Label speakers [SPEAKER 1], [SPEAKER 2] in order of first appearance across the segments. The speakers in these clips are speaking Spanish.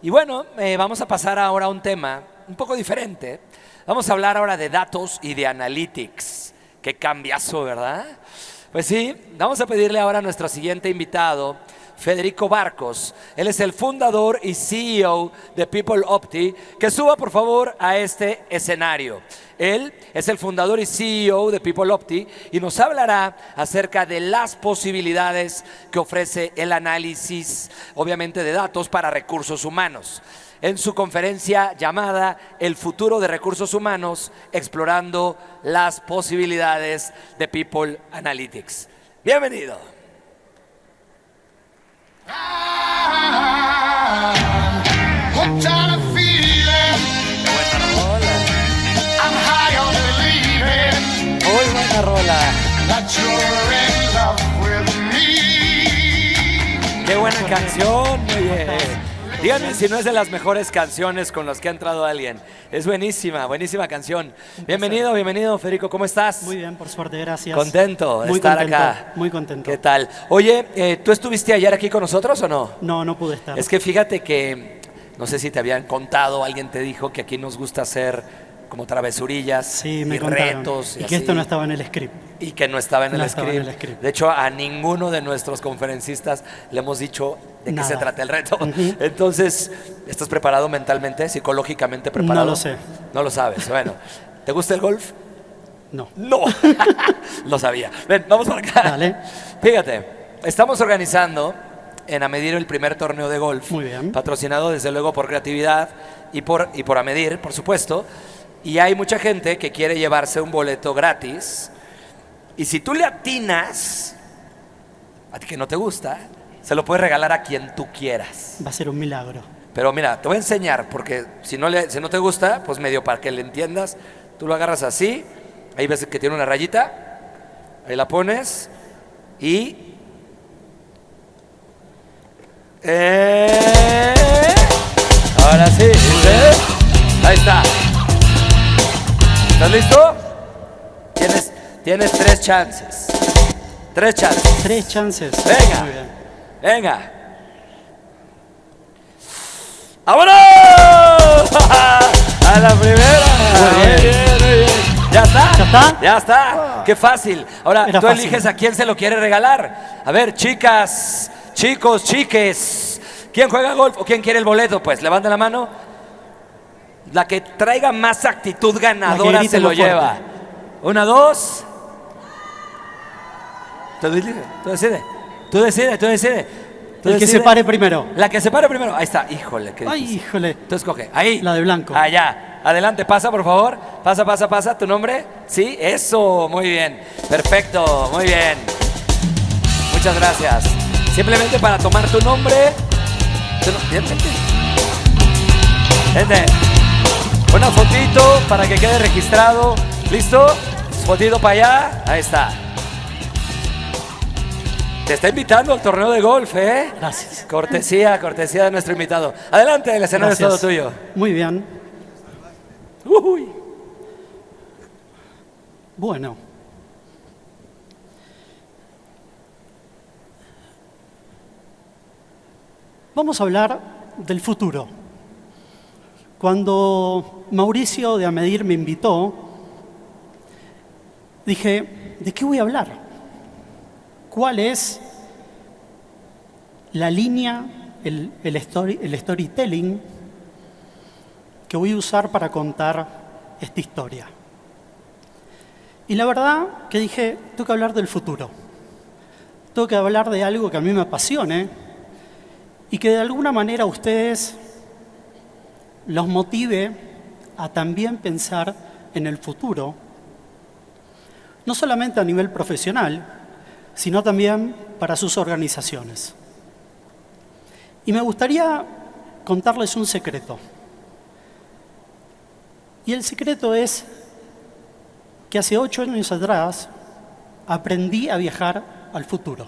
[SPEAKER 1] Y bueno, vamos a pasar ahora a un tema un poco diferente. Vamos a hablar ahora de datos y de analytics. Qué cambiazo, ¿verdad? Pues sí, vamos a pedirle ahora a nuestro siguiente invitado, Federico Barcos. Él es el fundador y CEO de PeopleOpti, que suba por favor a este escenario. Él es el fundador y CEO de PeopleOpti y nos hablará acerca de las posibilidades que ofrece el análisis, obviamente, de datos para recursos humanos. En su conferencia llamada El futuro de recursos humanos, explorando las posibilidades de People Analytics. Bienvenido. Muy buena rola. Qué buena canción, muy bien. Díganme si no es de las mejores canciones con las que ha entrado alguien. Es buenísima, buenísima canción. Bienvenido, bienvenido, Federico, ¿cómo estás?
[SPEAKER 2] Muy bien, por suerte, gracias.
[SPEAKER 1] Contento de estar acá.
[SPEAKER 2] Muy contento.
[SPEAKER 1] ¿Qué tal? Oye, ¿tú estuviste ayer aquí con nosotros o no?
[SPEAKER 2] No, no pude estar.
[SPEAKER 1] Es que fíjate que, no sé si te habían contado, alguien te dijo que aquí nos gusta hacer como travesurillas,
[SPEAKER 2] sí, me
[SPEAKER 1] y
[SPEAKER 2] contaron.
[SPEAKER 1] retos.
[SPEAKER 2] Y que esto no estaba en el script.
[SPEAKER 1] Y que no estaba en el script. De hecho, a ninguno de nuestros conferencistas le hemos dicho de qué se trata el reto. Entonces, ¿estás preparado mentalmente, psicológicamente preparado?
[SPEAKER 2] No lo sé.
[SPEAKER 1] No lo sabes. Bueno, ¿te gusta el golf?
[SPEAKER 2] No.
[SPEAKER 1] No. Lo sabía. Ven, vamos por acá.
[SPEAKER 2] Dale.
[SPEAKER 1] Fíjate, estamos organizando en Amedir el primer torneo de golf.
[SPEAKER 2] Muy bien.
[SPEAKER 1] Patrocinado desde luego por Creatividad y por Amedir, por supuesto. Y hay mucha gente que quiere llevarse un boleto gratis. Y si tú le atinas, a ti que no te gusta, se lo puedes regalar a quien tú quieras.
[SPEAKER 2] Va a ser un milagro.
[SPEAKER 1] Pero mira, te voy a enseñar, porque si no te gusta, pues medio para que le entiendas, tú lo agarras así, ahí ves que tiene una rayita, ahí la pones y... Ahora sí, ¿sí? Ahí está. ¿Estás listo? Tienes 3 chances. 3 chances.
[SPEAKER 2] 3 chances.
[SPEAKER 1] Venga.
[SPEAKER 2] Muy bien.
[SPEAKER 1] Venga. ¡Vámonos! A la primera.
[SPEAKER 2] Muy bien.
[SPEAKER 1] Muy bien. ¿Ya está?
[SPEAKER 2] ¿Ya está?
[SPEAKER 1] Ya está. Qué fácil. Ahora,
[SPEAKER 2] Era
[SPEAKER 1] tú
[SPEAKER 2] fácil.
[SPEAKER 1] eliges a quién se lo quiere regalar. A ver, chicas, chicos, chiques. ¿Quién juega golf o quién quiere el boleto? Pues levanta la mano. La que traiga más actitud ganadora se lo lleva. 1, 2. Tú decides.
[SPEAKER 2] El que se pare primero.
[SPEAKER 1] La que se pare primero. Ahí está. Híjole, qué
[SPEAKER 2] Ay,
[SPEAKER 1] difícil.
[SPEAKER 2] híjole.
[SPEAKER 1] Tú escoge. Ahí.
[SPEAKER 2] La de blanco.
[SPEAKER 1] Allá. Adelante, pasa, por favor. Pasa. ¿Tu nombre? Sí, eso. Muy bien. Perfecto. Muy bien. Muchas gracias. Simplemente para tomar tu nombre. Vente. Una fotito para que quede registrado. ¿Listo? Fotito para allá. Ahí está. Te está invitando al torneo de golf, ¿eh?
[SPEAKER 2] Gracias.
[SPEAKER 1] Cortesía de nuestro invitado. Adelante, el escenario es todo tuyo.
[SPEAKER 2] Muy bien.
[SPEAKER 1] Uy.
[SPEAKER 2] Bueno. Vamos a hablar del futuro. Cuando Mauricio de Amedir me invitó, dije, ¿de qué voy a hablar? ¿Cuál es la línea, el storytelling que voy a usar para contar esta historia? Y la verdad que dije, tengo que hablar del futuro. Tengo que hablar de algo que a mí me apasione y que de alguna manera a ustedes los motive a también pensar en el futuro, no solamente a nivel profesional, sino también para sus organizaciones. Y me gustaría contarles un secreto. Y el secreto es que hace 8 años atrás aprendí a viajar al futuro.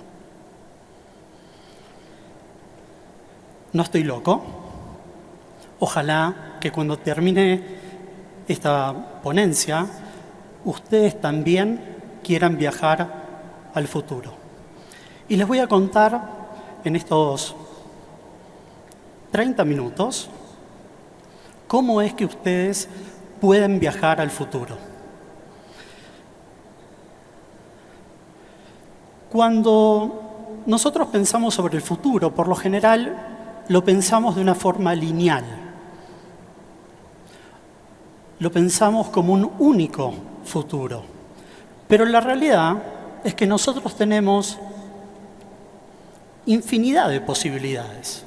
[SPEAKER 2] No estoy loco. Ojalá que cuando termine esta ponencia, ustedes también quieran viajar al futuro. Y les voy a contar en estos 30 minutos cómo es que ustedes pueden viajar al futuro. Cuando nosotros pensamos sobre el futuro, por lo general lo pensamos de una forma lineal. Lo pensamos como un único futuro. Pero la realidad es que nosotros tenemos infinidad de posibilidades.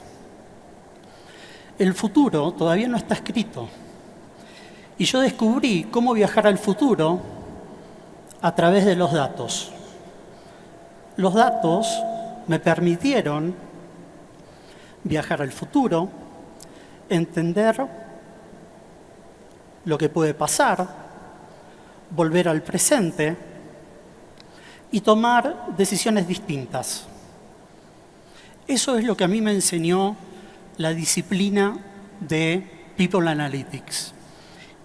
[SPEAKER 2] El futuro todavía no está escrito. Y yo descubrí cómo viajar al futuro a través de los datos. Los datos me permitieron viajar al futuro, entender lo que puede pasar, volver al presente y tomar decisiones distintas. Eso es lo que a mí me enseñó la disciplina de People Analytics.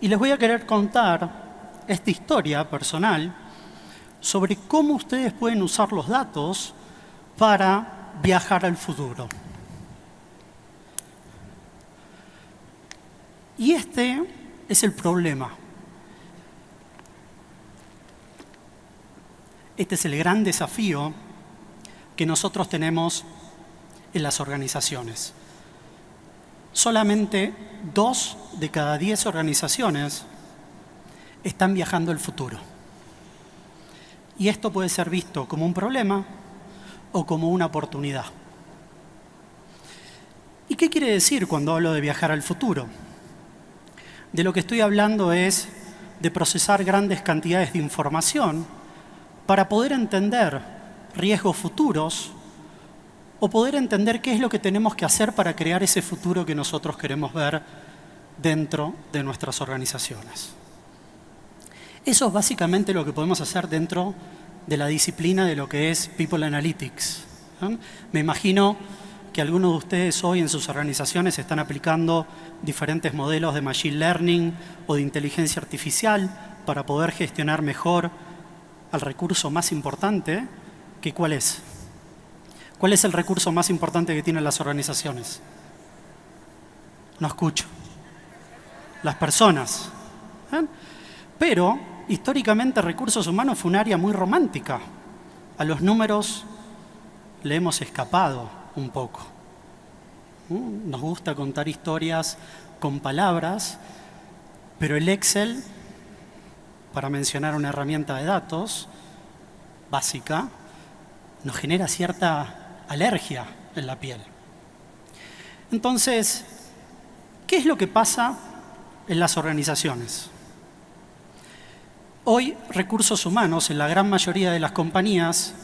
[SPEAKER 2] Y les voy a querer contar esta historia personal sobre cómo ustedes pueden usar los datos para viajar al futuro. Y este es el problema. Este es el gran desafío que nosotros tenemos en las organizaciones. Solamente 2 de cada 10 organizaciones están viajando al futuro. Y esto puede ser visto como un problema o como una oportunidad. ¿Y qué quiere decir cuando hablo de viajar al futuro? De lo que estoy hablando es de procesar grandes cantidades de información para poder entender riesgos futuros o poder entender qué es lo que tenemos que hacer para crear ese futuro que nosotros queremos ver dentro de nuestras organizaciones. Eso es básicamente lo que podemos hacer dentro de la disciplina de lo que es People Analytics. Me imagino que algunos de ustedes hoy en sus organizaciones están aplicando diferentes modelos de Machine Learning o de inteligencia artificial para poder gestionar mejor al recurso más importante, que ¿cuál es? ¿Cuál es el recurso más importante que tienen las organizaciones? No escucho. Las personas. Pero, históricamente, recursos humanos fue un área muy romántica. A los números le hemos escapado un poco. Nos gusta contar historias con palabras, pero el Excel, para mencionar una herramienta de datos básica, nos genera cierta alergia en la piel. Entonces, ¿qué es lo que pasa en las organizaciones? Hoy, recursos humanos, en la gran mayoría de las compañías,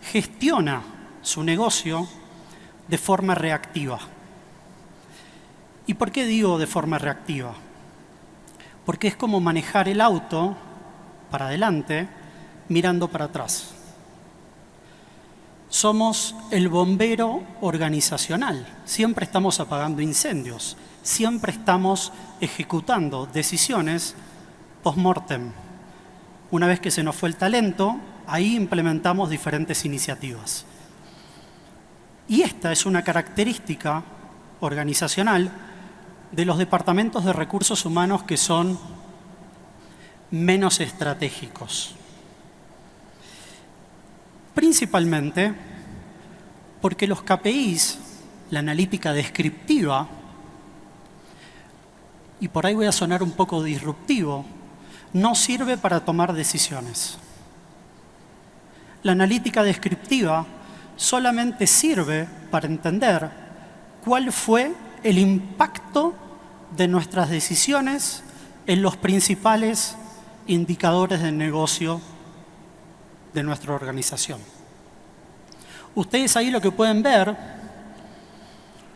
[SPEAKER 2] gestiona su negocio de forma reactiva. ¿Y por qué digo de forma reactiva? Porque es como manejar el auto para adelante, mirando para atrás. Somos el bombero organizacional. Siempre estamos apagando incendios. Siempre estamos ejecutando decisiones post-mortem. Una vez que se nos fue el talento, ahí implementamos diferentes iniciativas. Y esta es una característica organizacional de los departamentos de recursos humanos que son menos estratégicos. Principalmente porque los KPIs, la analítica descriptiva, y por ahí voy a sonar un poco disruptivo, no sirve para tomar decisiones. La analítica descriptiva solamente sirve para entender cuál fue el impacto de nuestras decisiones en los principales indicadores de negocio de nuestra organización. Ustedes ahí lo que pueden ver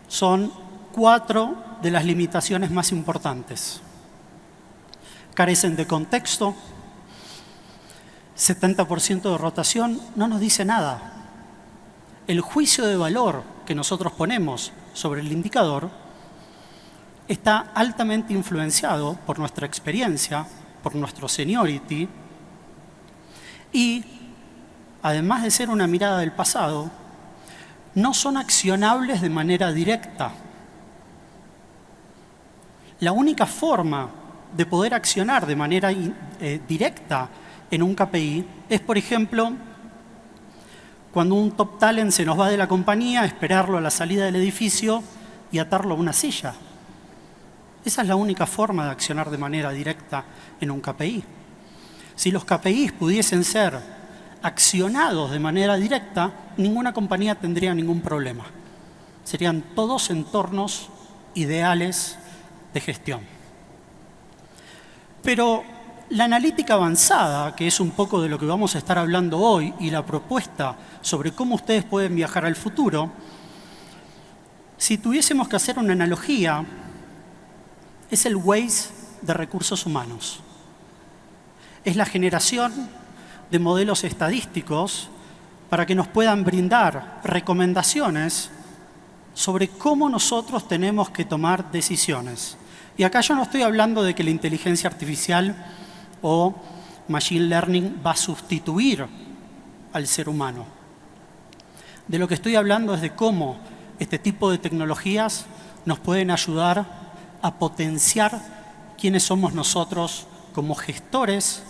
[SPEAKER 2] son 4 de las limitaciones más importantes. Carecen de contexto, 70% de rotación no nos dice nada. El juicio de valor que nosotros ponemos sobre el indicador está altamente influenciado por nuestra experiencia, por nuestro seniority y, además de ser una mirada del pasado, no son accionables de manera directa. La única forma de poder accionar de manera directa en un KPI es, por ejemplo, cuando un top talent se nos va de la compañía, esperarlo a la salida del edificio y atarlo a una silla. Esa es la única forma de accionar de manera directa en un KPI. Si los KPIs pudiesen ser accionados de manera directa, ninguna compañía tendría ningún problema. Serían todos entornos ideales de gestión. Pero la analítica avanzada, que es un poco de lo que vamos a estar hablando hoy, y la propuesta sobre cómo ustedes pueden viajar al futuro, si tuviésemos que hacer una analogía, es el Waze de recursos humanos. Es la generación de modelos estadísticos para que nos puedan brindar recomendaciones sobre cómo nosotros tenemos que tomar decisiones. Y acá yo no estoy hablando de que la inteligencia artificial o machine learning va a sustituir al ser humano. De lo que estoy hablando es de cómo este tipo de tecnologías nos pueden ayudar a potenciar quiénes somos nosotros como gestores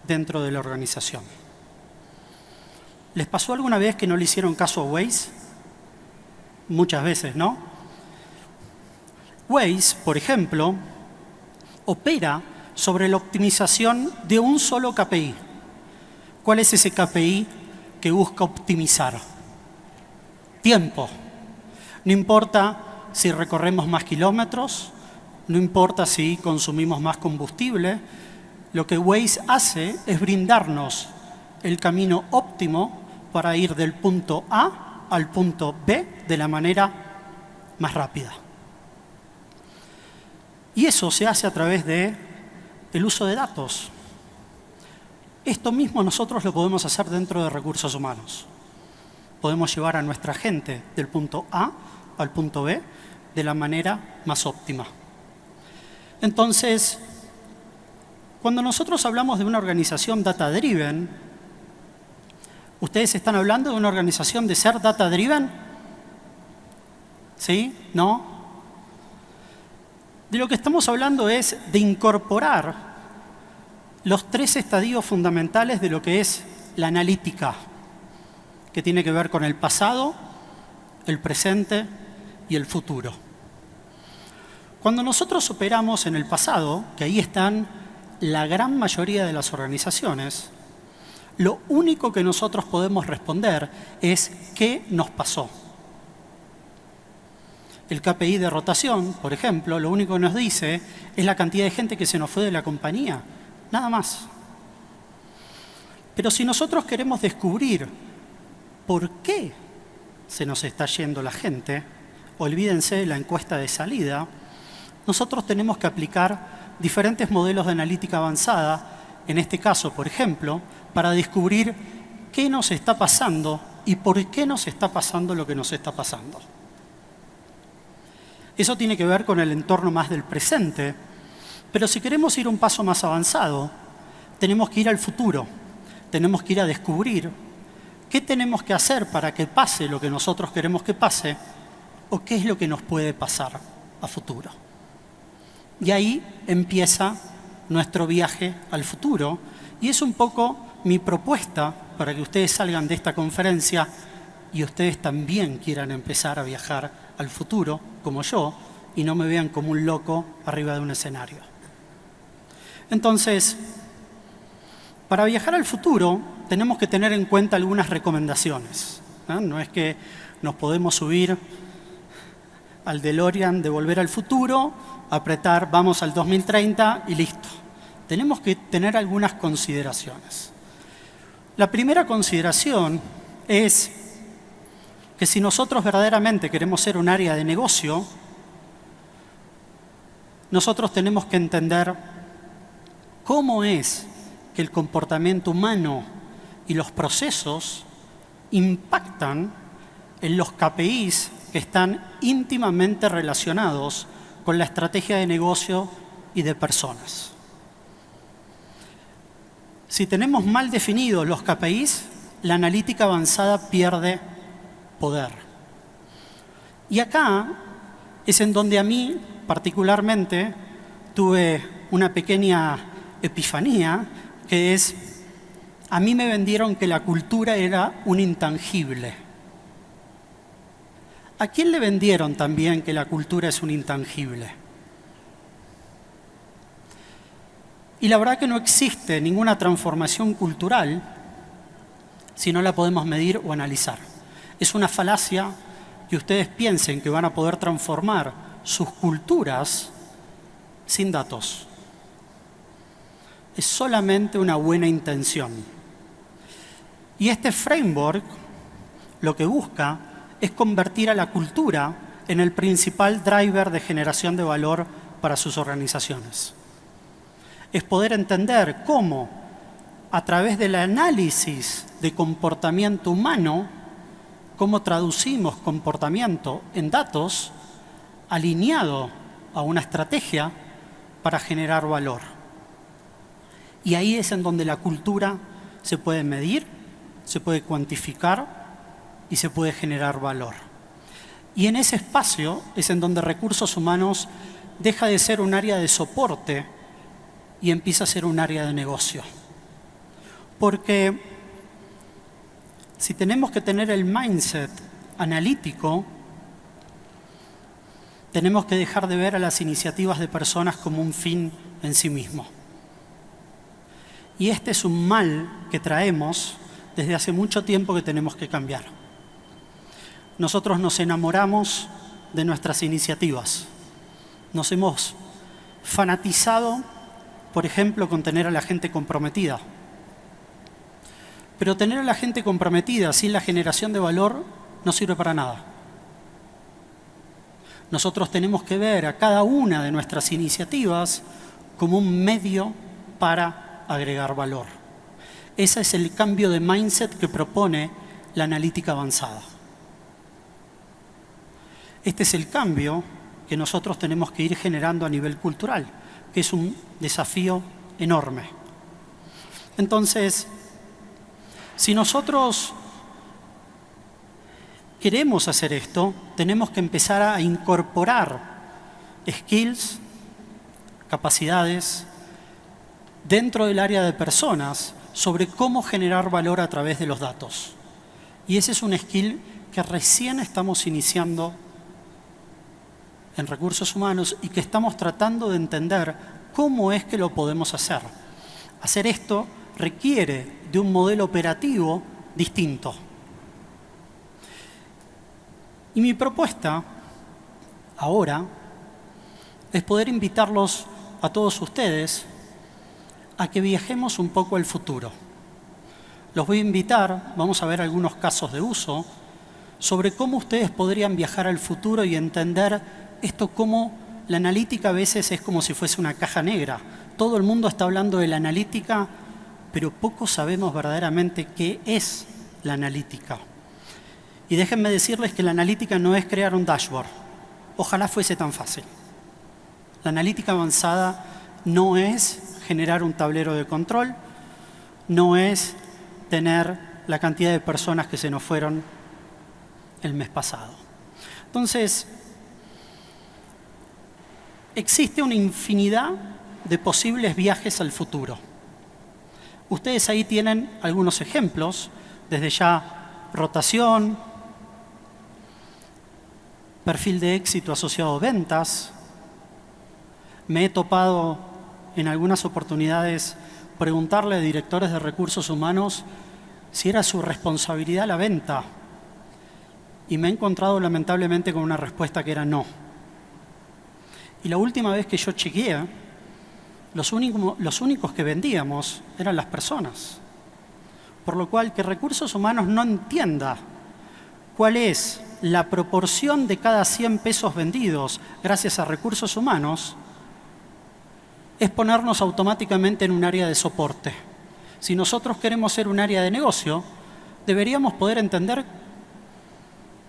[SPEAKER 2] dentro de la organización. ¿Les pasó alguna vez que no le hicieron caso a Waze? Muchas veces, ¿no? Waze, por ejemplo, opera sobre la optimización de un solo KPI. ¿Cuál es ese KPI que busca optimizar? Tiempo. No importa si recorremos más kilómetros, no importa si consumimos más combustible, lo que Waze hace es brindarnos el camino óptimo para ir del punto A al punto B de la manera más rápida. Y eso se hace a través del uso de datos. Esto mismo nosotros lo podemos hacer dentro de recursos humanos. Podemos llevar a nuestra gente del punto A al punto B de la manera más óptima. Entonces, cuando nosotros hablamos de una organización data-driven, ¿ustedes están hablando de una organización de ser data-driven? ¿Sí? ¿No? De lo que estamos hablando es de incorporar los 3 estadios fundamentales de lo que es la analítica, que tiene que ver con el pasado, el presente y el futuro. Cuando nosotros operamos en el pasado, que ahí están la gran mayoría de las organizaciones, lo único que nosotros podemos responder es ¿qué nos pasó? El KPI de rotación, por ejemplo, lo único que nos dice es la cantidad de gente que se nos fue de la compañía, nada más. Pero si nosotros queremos descubrir por qué se nos está yendo la gente, olvídense de la encuesta de salida, nosotros tenemos que aplicar diferentes modelos de analítica avanzada, en este caso, por ejemplo, para descubrir qué nos está pasando y por qué nos está pasando lo que nos está pasando. Eso tiene que ver con el entorno más del presente, pero si queremos ir un paso más avanzado, tenemos que ir al futuro, tenemos que ir a descubrir qué tenemos que hacer para que pase lo que nosotros queremos que pase o qué es lo que nos puede pasar a futuro. Y ahí empieza nuestro viaje al futuro y es un poco mi propuesta para que ustedes salgan de esta conferencia y ustedes también quieran empezar a viajar al futuro, como yo, y no me vean como un loco arriba de un escenario. Entonces, para viajar al futuro tenemos que tener en cuenta algunas recomendaciones, ¿no? No es que nos podemos subir al DeLorean de Volver al Futuro, apretar vamos al 2030 y listo. Tenemos que tener algunas consideraciones. La primera consideración es que si nosotros verdaderamente queremos ser un área de negocio, nosotros tenemos que entender cómo es que el comportamiento humano y los procesos impactan en los KPIs que están íntimamente relacionados con la estrategia de negocio y de personas. Si tenemos mal definidos los KPIs, la analítica avanzada pierde poder. Y acá es en donde a mí, particularmente, tuve una pequeña epifanía, que es, a mí me vendieron que la cultura era un intangible. ¿A quién le vendieron también que la cultura es un intangible? Y la verdad que no existe ninguna transformación cultural si no la podemos medir o analizar. Es una falacia que ustedes piensen que van a poder transformar sus culturas sin datos. Es solamente una buena intención. Y este framework lo que busca es convertir a la cultura en el principal driver de generación de valor para sus organizaciones. Es poder entender cómo, a través del análisis de comportamiento humano, cómo traducimos comportamiento en datos alineado a una estrategia para generar valor. Y ahí es en donde la cultura se puede medir, se puede cuantificar y se puede generar valor. Y en ese espacio es en donde recursos humanos deja de ser un área de soporte y empieza a ser un área de negocio. Porque si tenemos que tener el mindset analítico, tenemos que dejar de ver a las iniciativas de personas como un fin en sí mismo. Y este es un mal que traemos desde hace mucho tiempo que tenemos que cambiar. Nosotros nos enamoramos de nuestras iniciativas. Nos hemos fanatizado, por ejemplo, con tener a la gente comprometida. Pero tener a la gente comprometida sin la generación de valor no sirve para nada. Nosotros tenemos que ver a cada una de nuestras iniciativas como un medio para agregar valor. Ese es el cambio de mindset que propone la analítica avanzada. Este es el cambio que nosotros tenemos que ir generando a nivel cultural, que es un desafío enorme. Entonces, si nosotros queremos hacer esto, tenemos que empezar a incorporar skills, capacidades, dentro del área de personas sobre cómo generar valor a través de los datos. Y ese es un skill que recién estamos iniciando en recursos humanos y que estamos tratando de entender cómo es que lo podemos hacer. Hacer esto requiere de un modelo operativo distinto. Y mi propuesta ahora es poder invitarlos a todos ustedes a que viajemos un poco al futuro. Los voy a invitar, vamos a ver algunos casos de uso, sobre cómo ustedes podrían viajar al futuro y entender esto, como la analítica a veces es como si fuese una caja negra. Todo el mundo está hablando de la analítica, pero poco sabemos verdaderamente qué es la analítica. Y déjenme decirles que la analítica no es crear un dashboard. Ojalá fuese tan fácil. La analítica avanzada no es generar un tablero de control, no es tener la cantidad de personas que se nos fueron el mes pasado. Entonces, existe una infinidad de posibles viajes al futuro. Ustedes ahí tienen algunos ejemplos, desde ya rotación, perfil de éxito asociado a ventas. Me he topado en algunas oportunidades preguntarle a directores de recursos humanos si era su responsabilidad la venta. Y me he encontrado lamentablemente con una respuesta que era no. Y la última vez que yo chequeé, los únicos que vendíamos eran las personas. Por lo cual, que recursos humanos no entienda cuál es la proporción de cada 100 pesos vendidos gracias a recursos humanos, es ponernos automáticamente en un área de soporte. Si nosotros queremos ser un área de negocio, deberíamos poder entender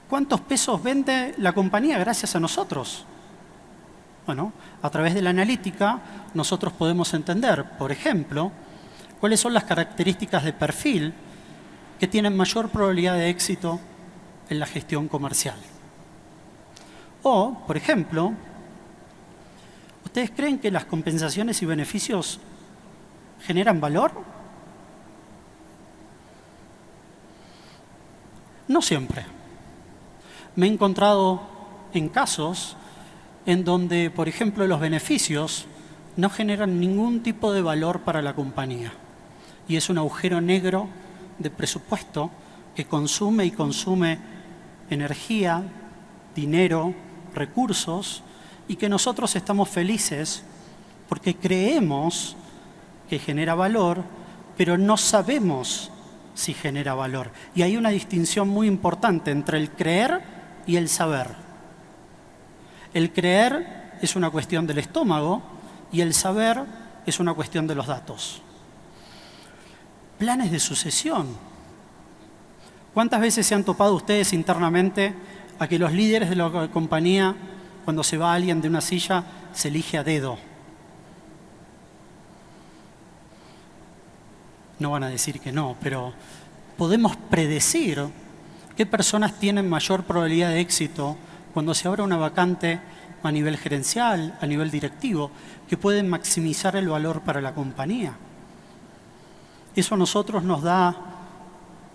[SPEAKER 2] cuántos pesos vende la compañía gracias a nosotros. Bueno, a través de la analítica nosotros podemos entender, por ejemplo, cuáles son las características de perfil que tienen mayor probabilidad de éxito en la gestión comercial. O, por ejemplo, ¿ustedes creen que las compensaciones y beneficios generan valor? No siempre. Me he encontrado en casos en donde, por ejemplo, los beneficios no generan ningún tipo de valor para la compañía. Y es un agujero negro de presupuesto que consume y consume energía, dinero, recursos, y que nosotros estamos felices porque creemos que genera valor, pero no sabemos si genera valor. Y hay una distinción muy importante entre el creer y el saber. El creer es una cuestión del estómago y el saber es una cuestión de los datos. Planes de sucesión. ¿Cuántas veces se han topado ustedes internamente a que los líderes de la compañía, cuando se va alguien de una silla, se elige a dedo? No van a decir que no, pero podemos predecir qué personas tienen mayor probabilidad de éxito cuando se abra una vacante a nivel gerencial, a nivel directivo, que pueden maximizar el valor para la compañía. Eso a nosotros nos da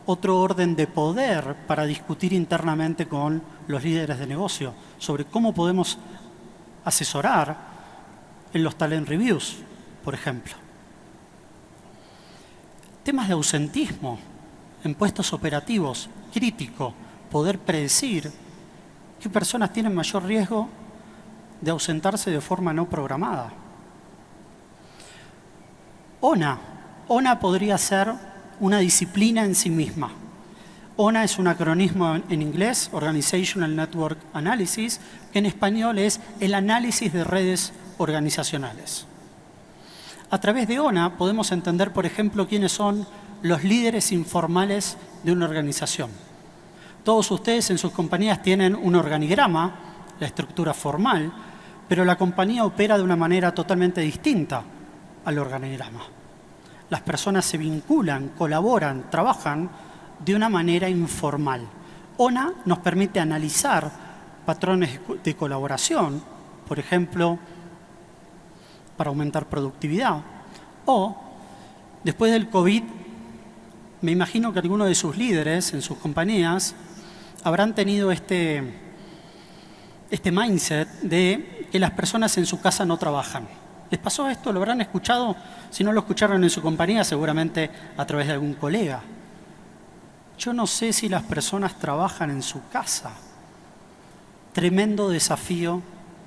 [SPEAKER 2] otro orden de poder para discutir internamente con los líderes de negocio sobre cómo podemos asesorar en los talent reviews, por ejemplo. Temas de ausentismo en puestos operativos, crítico, poder predecir qué personas tienen mayor riesgo de ausentarse de forma no programada. ONA podría ser una disciplina en sí misma. ONA es un acronismo en inglés, Organizational Network Analysis, que en español es el análisis de redes organizacionales. A través de ONA podemos entender, por ejemplo, quiénes son los líderes informales de una organización. Todos ustedes en sus compañías tienen un organigrama, la estructura formal, pero la compañía opera de una manera totalmente distinta al organigrama. Las personas se vinculan, colaboran, trabajan de una manera informal. ONA nos permite analizar patrones de colaboración, por ejemplo, para aumentar productividad. O, después del COVID, me imagino que algunos de sus líderes en sus compañías habrán tenido este mindset de que las personas en su casa no trabajan. ¿Les pasó esto? ¿Lo habrán escuchado? Si no lo escucharon en su compañía, seguramente a través de algún colega. Yo no sé si las personas trabajan en su casa. Tremendo desafío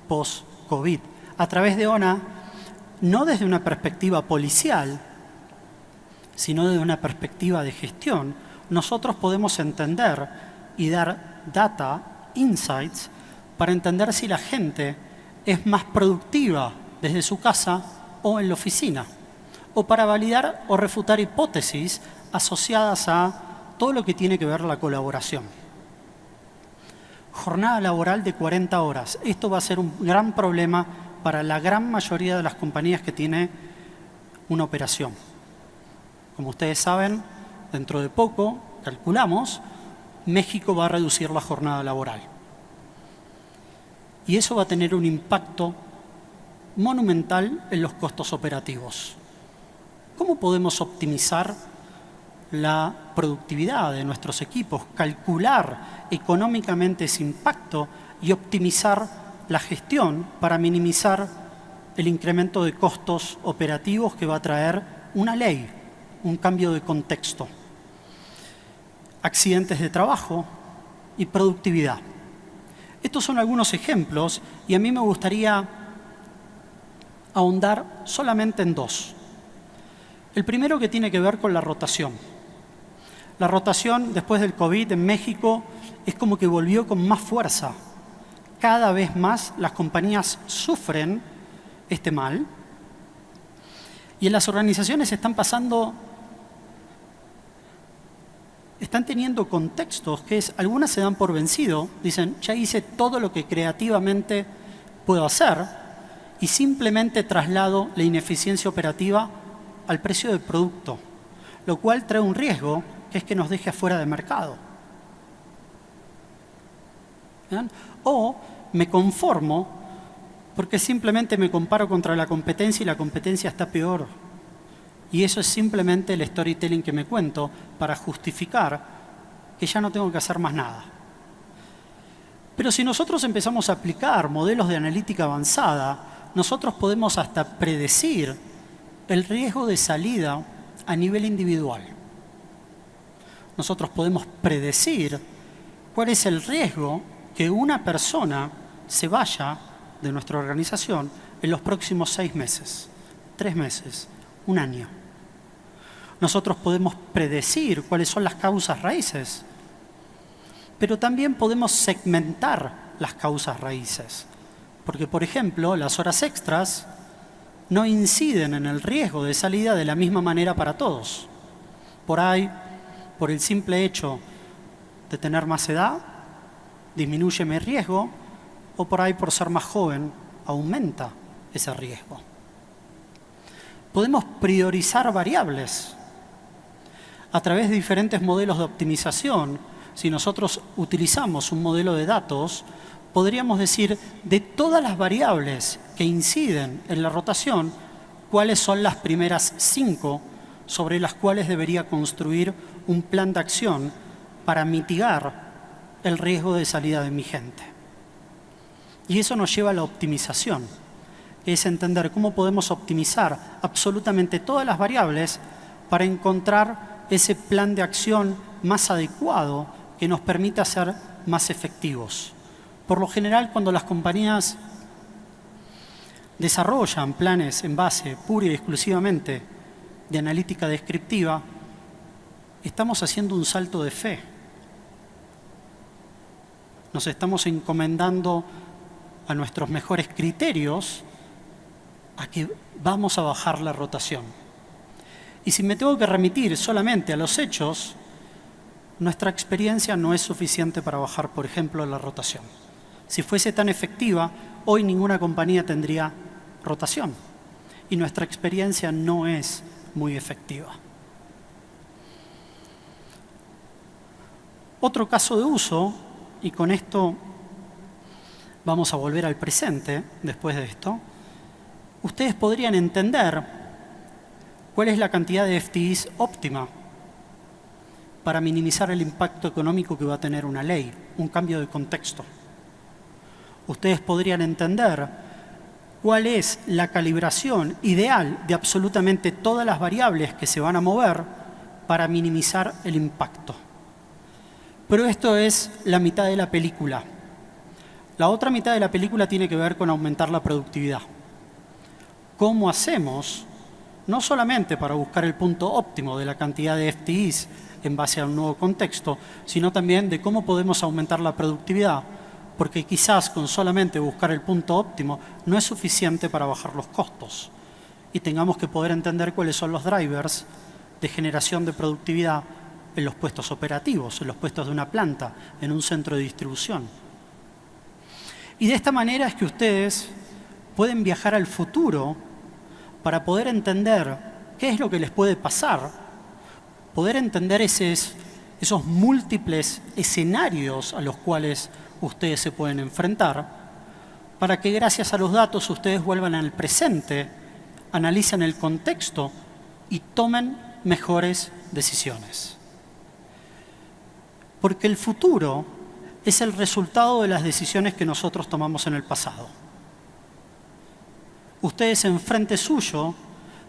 [SPEAKER 2] post-COVID. A través de ONA, no desde una perspectiva policial, sino desde una perspectiva de gestión, nosotros podemos entender y dar data, insights, para entender si la gente es más productiva desde su casa o en la oficina, o para validar o refutar hipótesis asociadas a todo lo que tiene que ver la colaboración. Jornada laboral de 40 horas. Esto va a ser un gran problema para la gran mayoría de las compañías que tiene una operación. Como ustedes saben, dentro de poco, calculamos, México va a reducir la jornada laboral. Y eso va a tener un impacto monumental en los costos operativos. ¿Cómo podemos optimizar la productividad de nuestros equipos, calcular económicamente ese impacto y optimizar la gestión para minimizar el incremento de costos operativos que va a traer una ley, un cambio de contexto? Accidentes de trabajo y productividad. Estos son algunos ejemplos y a mí me gustaría ahondar solamente en dos. El primero que tiene que ver con la rotación. La rotación después del COVID en México es como que volvió con más fuerza. Cada vez más las compañías sufren este mal y en las organizaciones están teniendo contextos que algunas se dan por vencido, dicen, ya hice todo lo que creativamente puedo hacer y simplemente traslado la ineficiencia operativa al precio del producto, lo cual trae un riesgo que es que nos deje afuera del mercado. ¿Bien? O me conformo porque simplemente me comparo contra la competencia y la competencia está peor. Y eso es simplemente el storytelling que me cuento para justificar que ya no tengo que hacer más nada. Pero si nosotros empezamos a aplicar modelos de analítica avanzada, nosotros podemos hasta predecir el riesgo de salida a nivel individual. Nosotros podemos predecir cuál es el riesgo que una persona se vaya de nuestra organización en los próximos 6 meses, 3 meses, 1 año. Nosotros podemos predecir cuáles son las causas raíces, pero también podemos segmentar las causas raíces. Porque, por ejemplo, las horas extras no inciden en el riesgo de salida de la misma manera para todos. Por ahí, por el simple hecho de tener más edad, disminuye mi riesgo, o por ahí por ser más joven, aumenta ese riesgo. Podemos priorizar variables a través de diferentes modelos de optimización. Si nosotros utilizamos un modelo de datos, podríamos decir de todas las variables que inciden en la rotación, cuáles son las primeras 5 sobre las cuales debería construir un plan de acción para mitigar el riesgo de salida de mi gente. Y eso nos lleva a la optimización, que es entender cómo podemos optimizar absolutamente todas las variables para encontrar ese plan de acción más adecuado que nos permita ser más efectivos. Por lo general, cuando las compañías desarrollan planes en base pura y exclusivamente de analítica descriptiva, estamos haciendo un salto de fe. Nos estamos encomendando a nuestros mejores criterios a que vamos a bajar la rotación. Y si me tengo que remitir solamente a los hechos, nuestra experiencia no es suficiente para bajar, por ejemplo, la rotación. Si fuese tan efectiva, hoy ninguna compañía tendría rotación. Y nuestra experiencia no es muy efectiva. Otro caso de uso, y con esto vamos a volver al presente después de esto, ustedes podrían entender cuál es la cantidad de FTEs óptima para minimizar el impacto económico que va a tener una ley, un cambio de contexto. Ustedes podrían entender cuál es la calibración ideal de absolutamente todas las variables que se van a mover para minimizar el impacto. Pero esto es la mitad de la película. La otra mitad de la película tiene que ver con aumentar la productividad. ¿Cómo hacemos? No solamente para buscar el punto óptimo de la cantidad de FTEs en base a un nuevo contexto, sino también de cómo podemos aumentar la productividad, porque quizás con solamente buscar el punto óptimo no es suficiente para bajar los costos. Y tengamos que poder entender cuáles son los drivers de generación de productividad en los puestos operativos, en los puestos de una planta, en un centro de distribución. Y de esta manera es que ustedes pueden viajar al futuro para poder entender qué es lo que les puede pasar, poder entender esos múltiples escenarios a los cuales ustedes se pueden enfrentar, para que gracias a los datos ustedes vuelvan al presente, analicen el contexto y tomen mejores decisiones. Porque el futuro es el resultado de las decisiones que nosotros tomamos en el pasado. Ustedes enfrente suyo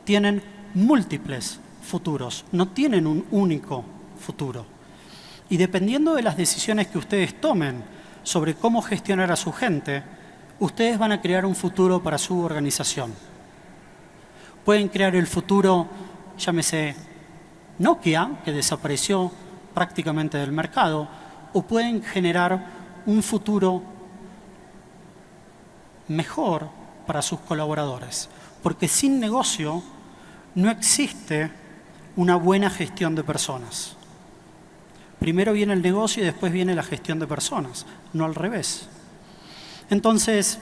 [SPEAKER 2] tienen múltiples futuros, no tienen un único futuro. Y dependiendo de las decisiones que ustedes tomen sobre cómo gestionar a su gente, ustedes van a crear un futuro para su organización. Pueden crear el futuro, llámese Nokia, que desapareció prácticamente del mercado, o pueden generar un futuro mejor para sus colaboradores. Porque sin negocio no existe una buena gestión de personas. Primero viene el negocio y después viene la gestión de personas, no al revés. Entonces,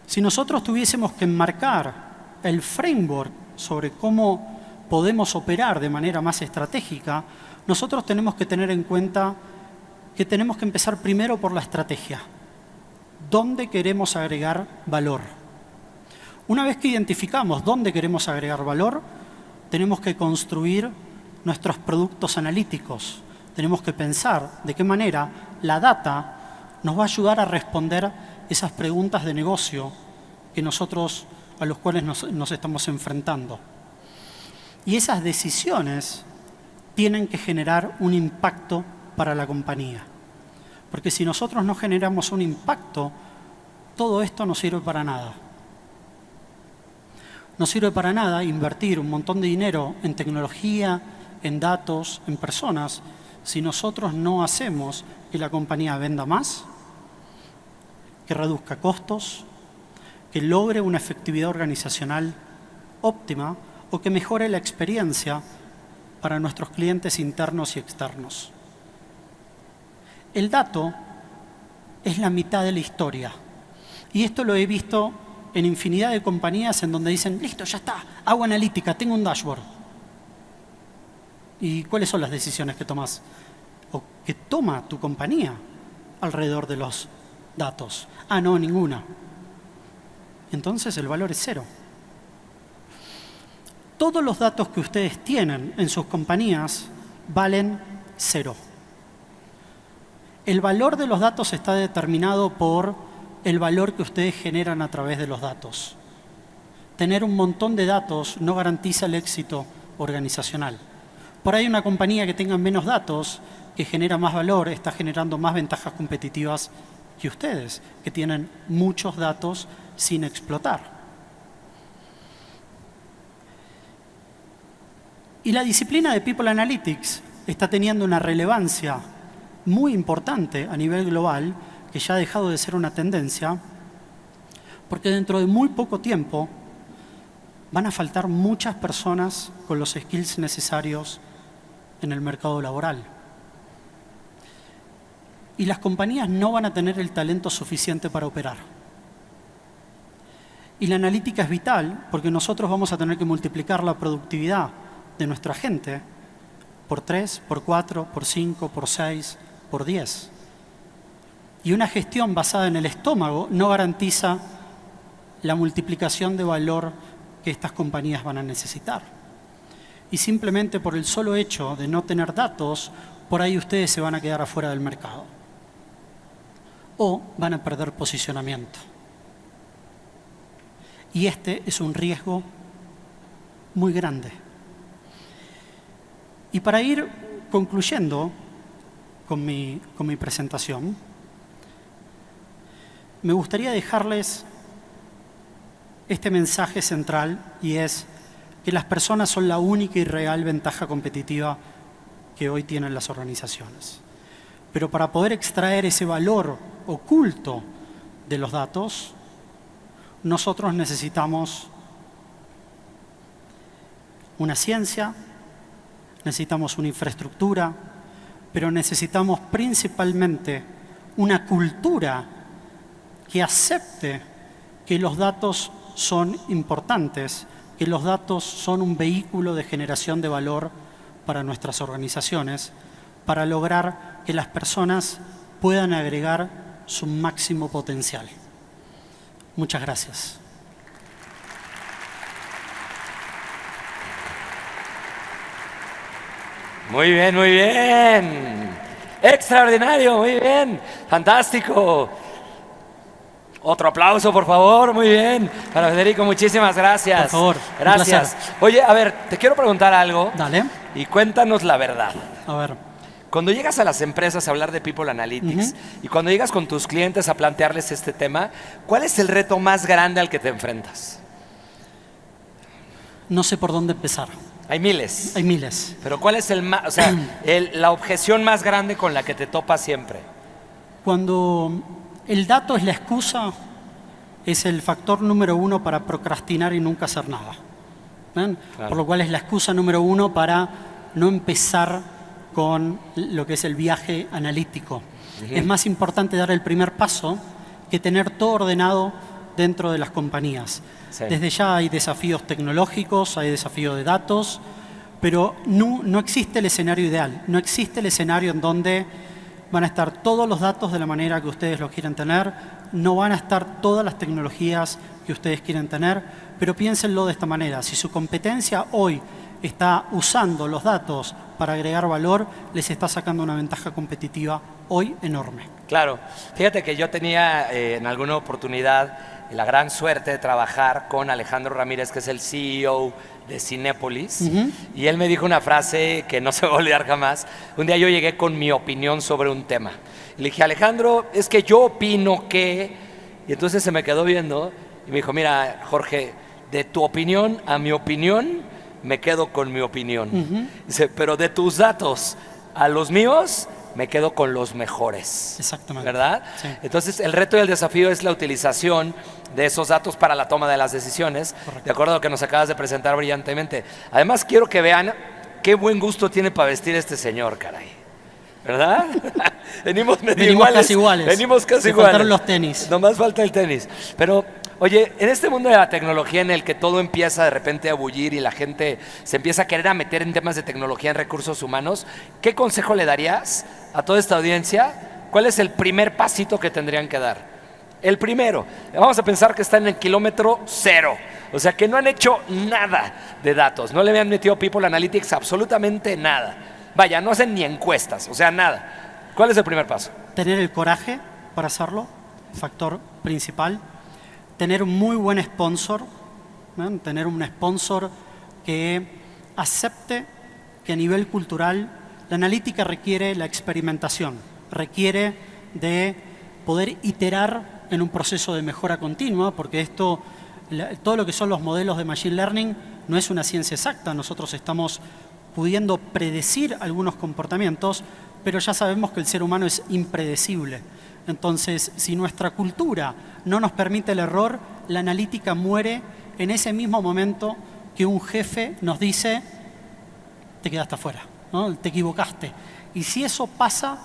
[SPEAKER 2] si nosotros tuviésemos que enmarcar el framework sobre cómo podemos operar de manera más estratégica, nosotros tenemos que tener en cuenta que tenemos que empezar primero por la estrategia. ¿Dónde queremos agregar valor? Una vez que identificamos dónde queremos agregar valor, tenemos que construir nuestros productos analíticos. Tenemos que pensar de qué manera la data nos va a ayudar a responder esas preguntas de negocio a los cuales nos estamos enfrentando. Y esas decisiones tienen que generar un impacto para la compañía. Porque si nosotros no generamos un impacto, todo esto no sirve para nada. No sirve para nada invertir un montón de dinero en tecnología, en datos, en personas, si nosotros no hacemos que la compañía venda más, que reduzca costos, que logre una efectividad organizacional óptima o que mejore la experiencia para nuestros clientes internos y externos. El dato es la mitad de la historia. Y esto lo he visto en infinidad de compañías en donde dicen, listo, ya está, hago analítica, tengo un dashboard. ¿Y cuáles son las decisiones que tomas o que toma tu compañía alrededor de los datos? Ah, no, ninguna. Entonces el valor es cero. Todos los datos que ustedes tienen en sus compañías valen cero. El valor de los datos está determinado por el valor que ustedes generan a través de los datos. Tener un montón de datos no garantiza el éxito organizacional. Por ahí una compañía que tenga menos datos, que genera más valor, está generando más ventajas competitivas que ustedes, que tienen muchos datos sin explotar. Y la disciplina de People Analytics está teniendo una relevancia muy importante a nivel global, que ya ha dejado de ser una tendencia, porque dentro de muy poco tiempo van a faltar muchas personas con los skills necesarios en el mercado laboral. Y las compañías no van a tener el talento suficiente para operar. Y la analítica es vital porque nosotros vamos a tener que multiplicar la productividad de nuestra gente por 3, por 4, por 5, por 6, por 10. Y una gestión basada en el estómago no garantiza la multiplicación de valor que estas compañías van a necesitar. Y simplemente por el solo hecho de no tener datos, por ahí ustedes se van a quedar afuera del mercado. O van a perder posicionamiento. Y este es un riesgo muy grande. Y para ir concluyendo con mi presentación, me gustaría dejarles este mensaje central y es que las personas son la única y real ventaja competitiva que hoy tienen las organizaciones. Pero para poder extraer ese valor oculto de los datos, nosotros necesitamos una ciencia, necesitamos una infraestructura, pero necesitamos principalmente una cultura que acepte que los datos son importantes, que los datos son un vehículo de generación de valor para nuestras organizaciones, para lograr que las personas puedan agregar su máximo potencial. Muchas gracias.
[SPEAKER 1] Muy bien, muy bien. Extraordinario, muy bien. Fantástico. Otro aplauso, por favor. Muy bien. Para Federico, muchísimas gracias.
[SPEAKER 2] Por favor.
[SPEAKER 1] Gracias. Oye, a ver, te quiero preguntar algo.
[SPEAKER 2] Dale.
[SPEAKER 1] Y cuéntanos la verdad.
[SPEAKER 2] A ver.
[SPEAKER 1] Cuando llegas a las empresas a hablar de People Analytics y cuando llegas con tus clientes a plantearles este tema, ¿cuál es el reto más grande al que te enfrentas?
[SPEAKER 2] No sé por dónde empezar.
[SPEAKER 1] Hay miles.
[SPEAKER 2] Hay miles.
[SPEAKER 1] Pero ¿cuál es la objeción más grande con la que te topas siempre?
[SPEAKER 2] Cuando el dato es la excusa, es el factor número 1 para procrastinar y nunca hacer nada. ¿Ven?
[SPEAKER 1] Claro.
[SPEAKER 2] Por lo cual es la excusa número 1 para no empezar con lo que es el viaje analítico. Es más importante dar el primer paso que tener todo ordenado dentro de las compañías.
[SPEAKER 1] Sí.
[SPEAKER 2] Desde ya hay desafíos tecnológicos, hay desafíos de datos, pero no existe el escenario ideal. No existe el escenario en donde van a estar todos los datos de la manera que ustedes los quieren tener, no van a estar todas las tecnologías que ustedes quieren tener, pero piénsenlo de esta manera. Si su competencia hoy está usando los datos para agregar valor, les está sacando una ventaja competitiva hoy enorme.
[SPEAKER 1] Claro. Fíjate que yo tenía en alguna oportunidad la gran suerte de trabajar con Alejandro Ramírez, que es el CEO de Cinépolis, y él me dijo una frase que no se va a olvidar jamás. Un día yo llegué con mi opinión sobre un tema. Le dije, Alejandro, es que yo opino que... Y entonces se me quedó viendo y me dijo, mira, Jorge, de tu opinión a mi opinión, me quedo con mi opinión. Dice, pero de tus datos a los míos, me quedo con los mejores.
[SPEAKER 2] Exactamente.
[SPEAKER 1] ¿Verdad?
[SPEAKER 2] Sí.
[SPEAKER 1] Entonces, el reto y el desafío es la utilización de esos datos para la toma de las decisiones,
[SPEAKER 2] correcto,
[SPEAKER 1] de acuerdo a lo que nos acabas de presentar brillantemente. Además, quiero que vean qué buen gusto tiene para vestir este señor, caray. ¿Verdad? Venimos medio iguales.
[SPEAKER 2] Casi iguales.
[SPEAKER 1] Venimos casi
[SPEAKER 2] Me
[SPEAKER 1] iguales.
[SPEAKER 2] faltaron los tenis.
[SPEAKER 1] Nomás falta el tenis. Pero, oye, en este mundo de la tecnología en el que todo empieza de repente a bullir y la gente se empieza a querer meter en temas de tecnología en recursos humanos, ¿qué consejo le darías a toda esta audiencia? ¿Cuál es el primer pasito que tendrían que dar? El primero, vamos a pensar que están en el kilómetro cero. O sea, que no han hecho nada de datos. No le habían metido People Analytics absolutamente nada. Vaya, no hacen ni encuestas, o sea, nada. ¿Cuál es el primer paso?
[SPEAKER 2] Tener el coraje para hacerlo, factor principal. Tener un muy buen sponsor, ¿no? Tener un sponsor que acepte que a nivel cultural la analítica requiere la experimentación, requiere de poder iterar en un proceso de mejora continua, porque esto, todo lo que son los modelos de Machine Learning no es una ciencia exacta. Nosotros estamos pudiendo predecir algunos comportamientos, pero ya sabemos que el ser humano es impredecible. Entonces, si nuestra cultura no nos permite el error, la analítica muere en ese mismo momento que un jefe nos dice, te quedaste afuera, ¿no? Te equivocaste. Y si eso pasa,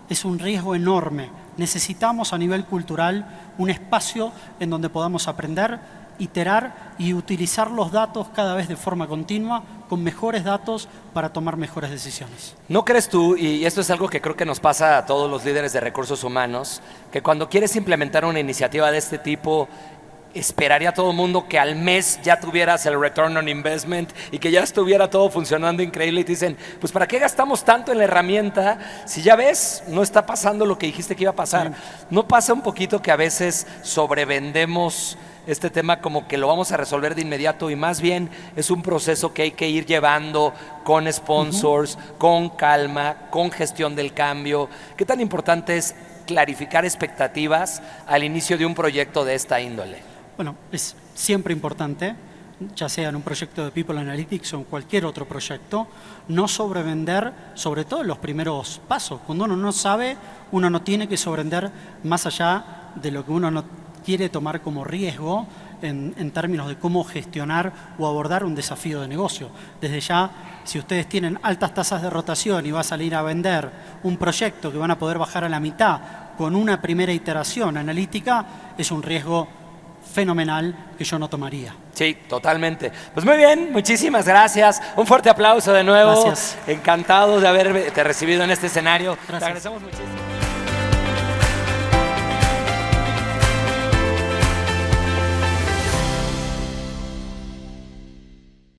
[SPEAKER 2] es un riesgo enorme. Necesitamos a nivel cultural un espacio en donde podamos aprender, iterar y utilizar los datos cada vez de forma continua, con mejores datos para tomar mejores decisiones.
[SPEAKER 1] ¿No crees tú, y esto es algo que creo que nos pasa a todos los líderes de recursos humanos, que cuando quieres implementar una iniciativa de este tipo, esperaría todo el mundo que al mes ya tuvieras el return on investment y que ya estuviera todo funcionando increíble y te dicen, pues ¿para qué gastamos tanto en la herramienta si ya ves, no está pasando lo que dijiste que iba a pasar? ¿No pasa un poquito que a veces sobrevendemos este tema como que lo vamos a resolver de inmediato y más bien es un proceso que hay que ir llevando con sponsors, con calma, con gestión del cambio? ¿Qué tan importante es clarificar expectativas al inicio de un proyecto de esta índole?
[SPEAKER 2] Bueno, es siempre importante, ya sea en un proyecto de People Analytics o en cualquier otro proyecto, no sobrevender, sobre todo en los primeros pasos. Cuando uno no sabe, uno no tiene que sobrevender más allá de lo que uno no quiere tomar como riesgo en términos de cómo gestionar o abordar un desafío de negocio. Desde ya, si ustedes tienen altas tasas de rotación y va a salir a vender un proyecto que van a poder bajar a la mitad con una primera iteración analítica, es un riesgo fenomenal que yo no tomaría.
[SPEAKER 1] Sí, totalmente. Pues muy bien, muchísimas gracias. Un fuerte aplauso de nuevo.
[SPEAKER 2] Gracias.
[SPEAKER 1] Encantado de haberte recibido en este escenario.
[SPEAKER 2] Gracias.
[SPEAKER 1] Te agradecemos muchísimo.